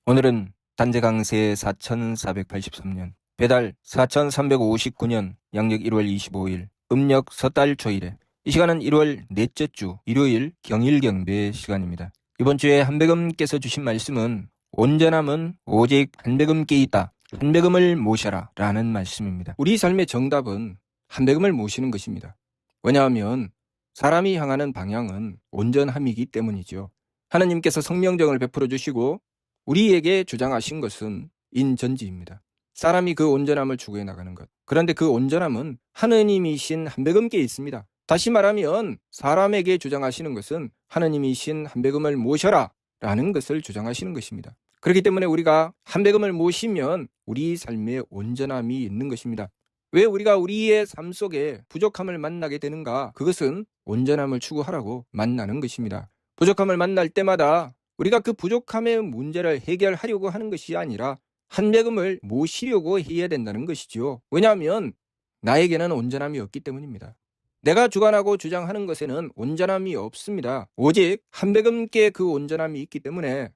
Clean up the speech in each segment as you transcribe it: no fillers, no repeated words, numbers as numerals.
오늘은 단재강세 4483년, 배달 4359년, 양력 1월 25일, 음력 서달 초일에 이 시간은 1월 넷째 주 일요일 경일경배 시간입니다. 이번 주에 한배금께서 주신 말씀은 온전함은 오직 한배금께 있다. 한배금을 모셔라 라는 말씀입니다. 우리 삶의 정답은 한배금을 모시는 것입니다. 왜냐하면 사람이 향하는 방향은 온전함이기 때문이죠. 하나님께서 성령정을 베풀어 주시고 우리에게 주장하신 것은 인전지입니다. 사람이 그 온전함을 추구해 나가는 것. 그런데 그 온전함은 하느님이신 한배금께 있습니다. 다시 말하면 사람에게 주장하시는 것은 하느님이신 한배금을 모셔라 라는 것을 주장하시는 것입니다. 그렇기 때문에 우리가 한배금을 모시면 우리 삶에 온전함이 있는 것입니다. 왜 우리가 우리의 삶 속에 부족함을 만나게 되는가? 그것은 온전함을 추구하라고 만나는 것입니다. 부족함을 만날 때마다 우리가 그 부족함의 문제를 해결하려고 하는 것이 아니라 한배금을 모시려고 해야 된다는 것이죠. 왜냐하면 나에게는 온전함이 없기 때문입니다. 내가 주관하고 주장하는 것에는 온전함이 없습니다. 오직 한배금께 그 온전함이 있기 때문에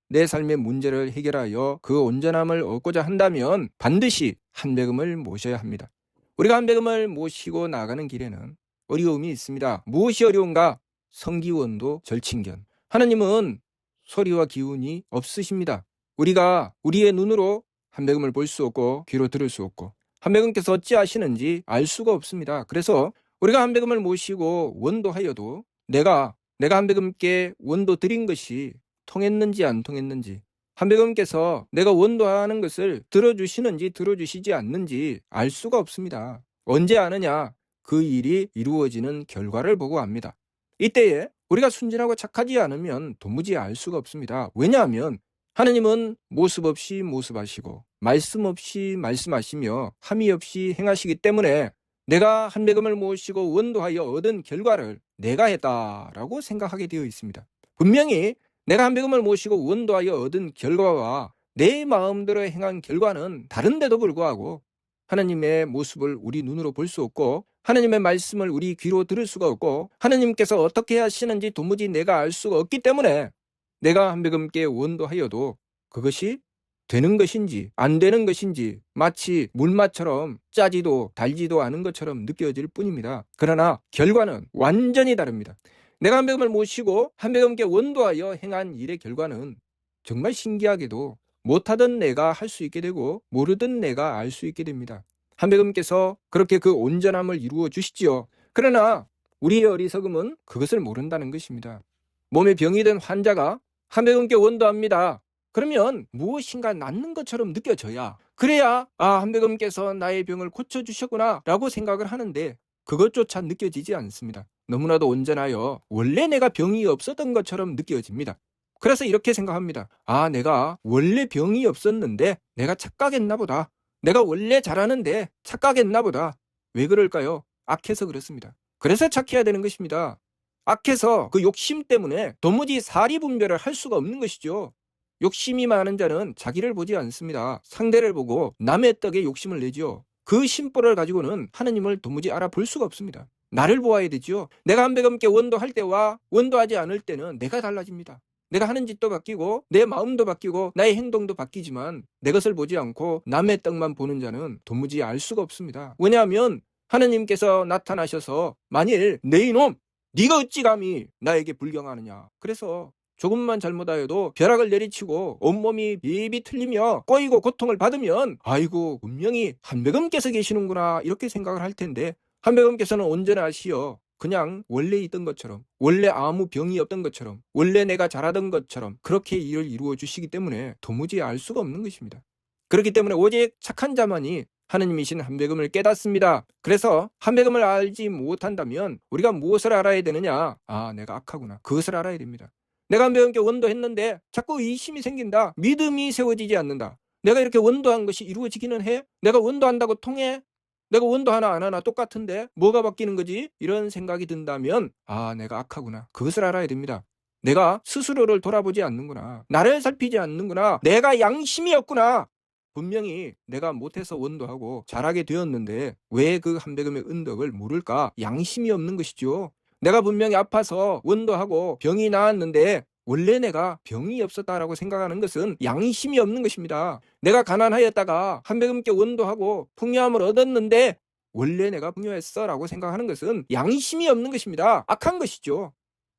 내 삶의 문제를 해결하여 그 온전함을 얻고자 한다면 반드시 한배금을 모셔야 합니다. 우리가 한배금을 모시고 나가는 길에는 어려움이 있습니다. 무엇이 어려운가? 성기원도 절친견. 하나님은 소리와 기운이 없으십니다. 우리가 우리의 눈으로 한배금을 볼 수 없고 귀로 들을 수 없고 한배금께서 어찌하시는지 알 수가 없습니다. 그래서 우리가 한배금을 모시고 원도하여도 내가 한배금께 원도 드린 것이 통했는지 안 통했는지, 한배금께서 내가 원도하는 것을 들어주시는지 들어주시지 않는지 알 수가 없습니다. 언제 아느냐? 그 일이 이루어지는 결과를 보고 압니다. 이때에 우리가 순진하고 착하지 않으면 도무지 알 수가 없습니다. 왜냐하면 하느님은 모습 없이 모습하시고 말씀 없이 말씀하시며 함이 없이 행하시기 때문에 내가 한배금을 모시고 원도하여 얻은 결과를 내가 했다라고 생각하게 되어 있습니다. 분명히 내가 한배금을 모시고 원도하여 얻은 결과와 내 마음대로 행한 결과는 다른데도 불구하고 하나님의 모습을 우리 눈으로 볼 수 없고 하나님의 말씀을 우리 귀로 들을 수가 없고 하나님께서 어떻게 하시는지 도무지 내가 알 수가 없기 때문에 내가 한배금께 원도하여도 그것이 되는 것인지 안 되는 것인지 마치 물맛처럼 짜지도 달지도 않은 것처럼 느껴질 뿐입니다. 그러나 결과는 완전히 다릅니다. 내가 한배금을 모시고 한배금께 원도하여 행한 일의 결과는 정말 신기하게도 못하던 내가 할 수 있게 되고 모르던 내가 알 수 있게 됩니다. 한배금께서 그렇게 그 온전함을 이루어 주시지요. 그러나 우리의 어리석음은 그것을 모른다는 것입니다. 몸에 병이 든 환자가 한배금께 원도합니다. 그러면 무엇인가 낫는 것처럼 느껴져야, 그래야 한배금께서 나의 병을 고쳐주셨구나 라고 생각을 하는데 그것조차 느껴지지 않습니다. 너무나도 온전하여 원래 내가 병이 없었던 것처럼 느껴집니다. 그래서 이렇게 생각합니다. 내가 원래 병이 없었는데 내가 착각했나 보다. 내가 원래 잘하는데 착각했나 보다. 왜 그럴까요? 악해서 그렇습니다. 그래서 착해야 되는 것입니다. 악해서 그 욕심 때문에 도무지 사리분별을 할 수가 없는 것이죠. 욕심이 많은 자는 자기를 보지 않습니다. 상대를 보고 남의 떡에 욕심을 내죠. 그 심보를 가지고는 하느님을 도무지 알아볼 수가 없습니다. 나를 보아야 되죠. 내가 한배금께 원도할 때와 원도하지 않을 때는 내가 달라집니다. 내가 하는 짓도 바뀌고 내 마음도 바뀌고 나의 행동도 바뀌지만 내 것을 보지 않고 남의 떡만 보는 자는 도무지 알 수가 없습니다. 왜냐하면 하느님께서 나타나셔서 만일 내 이놈 네가 어찌 감히 나에게 불경하느냐, 그래서 조금만 잘못하여도 벼락을 내리치고 온몸이 비비 틀리며 꼬이고 고통을 받으면 아이고 분명히 한배금께서 계시는구나 이렇게 생각을 할 텐데, 한배금께서는 온전하시어 그냥 원래 있던 것처럼, 원래 아무 병이 없던 것처럼, 원래 내가 잘하던 것처럼 그렇게 일을 이루어 주시기 때문에 도무지 알 수가 없는 것입니다. 그렇기 때문에 오직 착한 자만이 하느님이신 한배금을 깨닫습니다. 그래서 한배금을 알지 못한다면 우리가 무엇을 알아야 되느냐? 내가 악하구나. 그것을 알아야 됩니다. 내가 한배금께 원도했는데 자꾸 의심이 생긴다. 믿음이 세워지지 않는다. 내가 이렇게 원도한 것이 이루어지기는 해? 내가 원도한다고 통해? 내가 원도 하나 안 하나 똑같은데 뭐가 바뀌는 거지? 이런 생각이 든다면 내가 악하구나. 그것을 알아야 됩니다. 내가 스스로를 돌아보지 않는구나. 나를 살피지 않는구나. 내가 양심이 없구나. 분명히 내가 못해서 원도하고 잘하게 되었는데 왜 그 한배금의 은덕을 모를까? 양심이 없는 것이죠. 내가 분명히 아파서 원도하고 병이 나았는데 원래 내가 병이 없었다라고 생각하는 것은 양심이 없는 것입니다. 내가 가난하였다가 한백음께 원도하고 풍요함을 얻었는데 원래 내가 풍요했어라고 생각하는 것은 양심이 없는 것입니다. 악한 것이죠.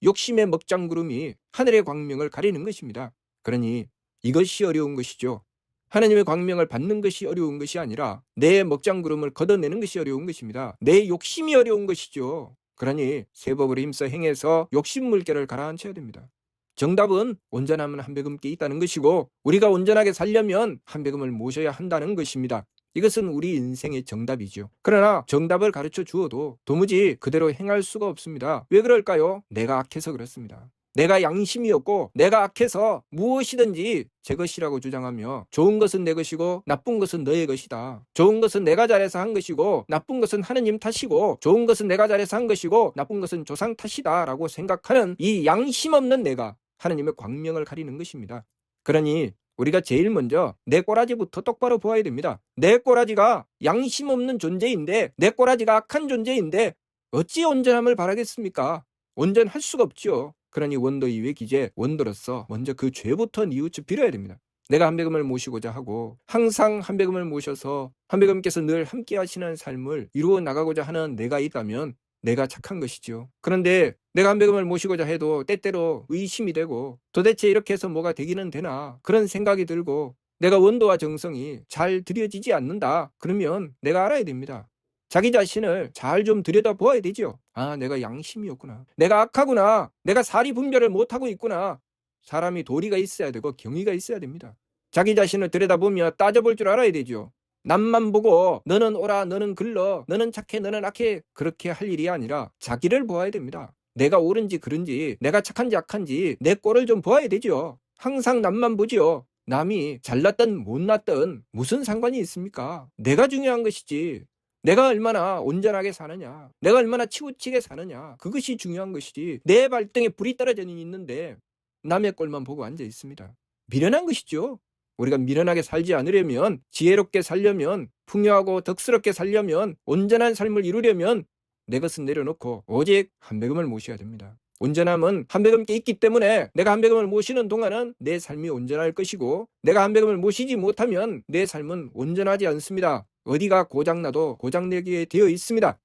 욕심의 먹장구름이 하늘의 광명을 가리는 것입니다. 그러니 이것이 어려운 것이죠. 하나님의 광명을 받는 것이 어려운 것이 아니라 내 먹장구름을 걷어내는 것이 어려운 것입니다. 내 욕심이 어려운 것이죠. 그러니 세법으로 힘써 행해서 욕심 물결을 가라앉혀야 됩니다. 정답은 온전함은 한백음께 있다는 것이고 우리가 온전하게 살려면 한백음을 모셔야 한다는 것입니다. 이것은 우리 인생의 정답이죠. 그러나 정답을 가르쳐 주어도 도무지 그대로 행할 수가 없습니다. 왜 그럴까요? 내가 악해서 그렇습니다. 내가 양심이 없고 내가 악해서 무엇이든지 제 것이라고 주장하며 좋은 것은 내 것이고 나쁜 것은 너의 것이다. 좋은 것은 내가 잘해서 한 것이고 나쁜 것은 하느님 탓이고 좋은 것은 내가 잘해서 한 것이고 나쁜 것은 조상 탓이다 라고 생각하는 이 양심 없는 내가 하느님의 광명을 가리는 것입니다. 그러니 우리가 제일 먼저 내 꼬라지부터 똑바로 보아야 됩니다. 내 꼬라지가 양심 없는 존재인데 내 꼬라지가 악한 존재인데 어찌 온전함을 바라겠습니까? 온전할 수가 없죠. 그러니 원도 이외 기재 원도로서 먼저 그 죄부터 뉘우쳐 빌어야 됩니다. 내가 한백음을 모시고자 하고 항상 한백음을 모셔서 한백음께서 늘 함께 하시는 삶을 이루어 나가고자 하는 내가 있다면 내가 착한 것이죠. 그런데 내가 한백음을 모시고자 해도 때때로 의심이 되고 도대체 이렇게 해서 뭐가 되기는 되나 그런 생각이 들고 내가 원도와 정성이 잘 들여지지 않는다. 그러면 내가 알아야 됩니다. 자기 자신을 잘 좀 들여다보아야 되죠. 아, 내가 양심이 없구나. 내가 악하구나. 내가 사리 분별을 못하고 있구나. 사람이 도리가 있어야 되고 경의가 있어야 됩니다. 자기 자신을 들여다보며 따져볼 줄 알아야 되죠. 남만 보고 너는 옳아, 너는 글러, 너는 착해, 너는 악해 그렇게 할 일이 아니라 자기를 보아야 됩니다. 내가 옳은지 그른지 내가 착한지 악한지 내 꼴을 좀 보아야 되죠. 항상 남만 보지요. 남이 잘났든 못났든 무슨 상관이 있습니까? 내가 중요한 것이지. 내가 얼마나 온전하게 사느냐, 내가 얼마나 치우치게 사느냐, 그것이 중요한 것이지. 내 발등에 불이 떨어져 있는데 남의 꼴만 보고 앉아 있습니다. 미련한 것이죠. 우리가 미련하게 살지 않으려면, 지혜롭게 살려면, 풍요하고 덕스럽게 살려면, 온전한 삶을 이루려면 내 것은 내려놓고 오직 한백음을 모셔야 됩니다. 온전함은 한백음께 있기 때문에 내가 한백음을 모시는 동안은 내 삶이 온전할 것이고 내가 한백음을 모시지 못하면 내 삶은 온전하지 않습니다. 어디가 고장나도 고장내게 되어 있습니다.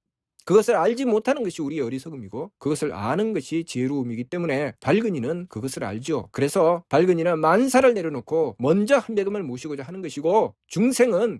그것을 알지 못하는 것이 우리의 어리석음이고 그것을 아는 것이 지혜로움이기 때문에 발근이는 그것을 알죠. 그래서 발근이는 만사를 내려놓고 먼저 한백음을 모시고자 하는 것이고 중생은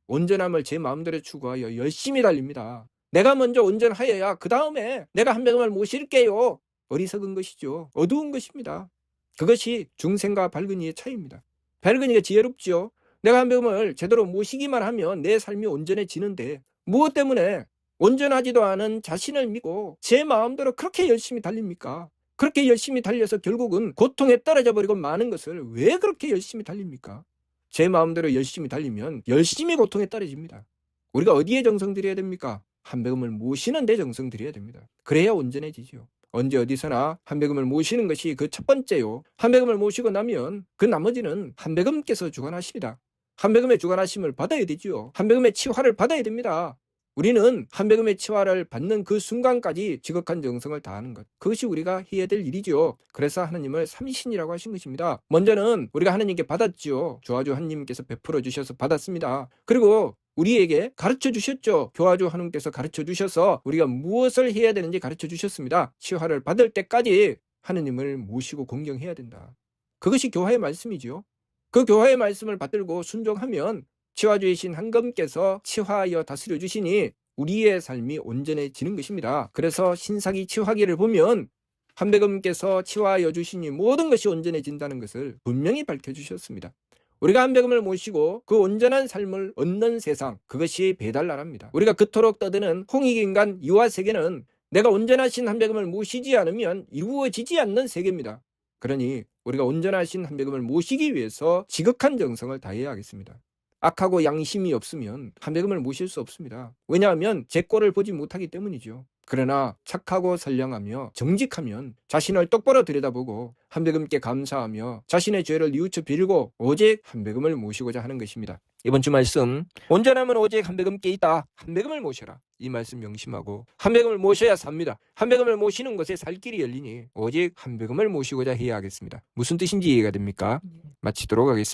온전함을 제 마음대로 추구하여 열심히 달립니다. 내가 먼저 온전하여야 그 다음에 내가 한백음을 모실게요. 어리석은 것이죠. 어두운 것입니다. 그것이 중생과 발근이의 차이입니다. 발근이가 지혜롭지요. 내가 한백음을 제대로 모시기만 하면 내 삶이 온전해지는데 무엇 때문에 온전하지도 않은 자신을 믿고 제 마음대로 그렇게 열심히 달립니까? 그렇게 열심히 달려서 결국은 고통에 떨어져 버리고 마는 것을 왜 그렇게 열심히 달립니까? 제 마음대로 열심히 달리면 열심히 고통에 떨어집니다. 우리가 어디에 정성 들여야 됩니까? 한백음을 모시는 데 정성 들여야 됩니다. 그래야 온전해지죠. 언제 어디서나 한백음을 모시는 것이 그 첫 번째요. 한백음을 모시고 나면 그 나머지는 한백음께서 주관하십니다. 한백음의 주관하심을 받아야 되지요. 한백음의 치화를 받아야 됩니다. 우리는 한백음의 치화를 받는 그 순간까지 지극한 정성을 다하는 것. 그것이 우리가 해야 될 일이지요. 그래서 하느님을 삼신이라고 하신 것입니다. 먼저는 우리가 하느님께 받았지요. 조화조 하느님께서 베풀어 주셔서 받았습니다. 그리고 우리에게 가르쳐 주셨죠. 교화조 하느님께서 가르쳐 주셔서 우리가 무엇을 해야 되는지 가르쳐 주셨습니다. 치화를 받을 때까지 하느님을 모시고 공경해야 된다. 그것이 교화의 말씀이지요. 그 교화의 말씀을 받들고 순종하면 치화주이신 한검께서 치화하여 다스려 주시니 우리의 삶이 온전해지는 것입니다. 그래서 신사기 치화기를 보면 한백음께서 치화하여 주시니 모든 것이 온전해진다는 것을 분명히 밝혀주셨습니다. 우리가 한백음을 모시고 그 온전한 삶을 얻는 세상, 그것이 배달나라입니다. 우리가 그토록 떠드는 홍익인간 이화세계는 내가 온전하신 한백음을 모시지 않으면 이루어지지 않는 세계입니다. 그러니 우리가 온전하신 한백음을 모시기 위해서 지극한 정성을 다해야 하겠습니다. 악하고 양심이 없으면 한백음을 모실 수 없습니다. 왜냐하면 제 꼴을 보지 못하기 때문이죠. 그러나 착하고 선량하며 정직하면 자신을 똑바로 들여다보고 한백음께 감사하며 자신의 죄를 뉘우쳐 빌고 오직 한백음을 모시고자 하는 것입니다. 이번 주 말씀, 온전하면 오직 한백음 깨있다. 한백음을 모셔라. 이 말씀 명심하고 한백음을 모셔야 삽니다. 한백음을 모시는 것에 살 길이 열리니 오직 한백음을 모시고자 해야 하겠습니다. 무슨 뜻인지 이해가 됩니까? 마치도록 하겠습니다.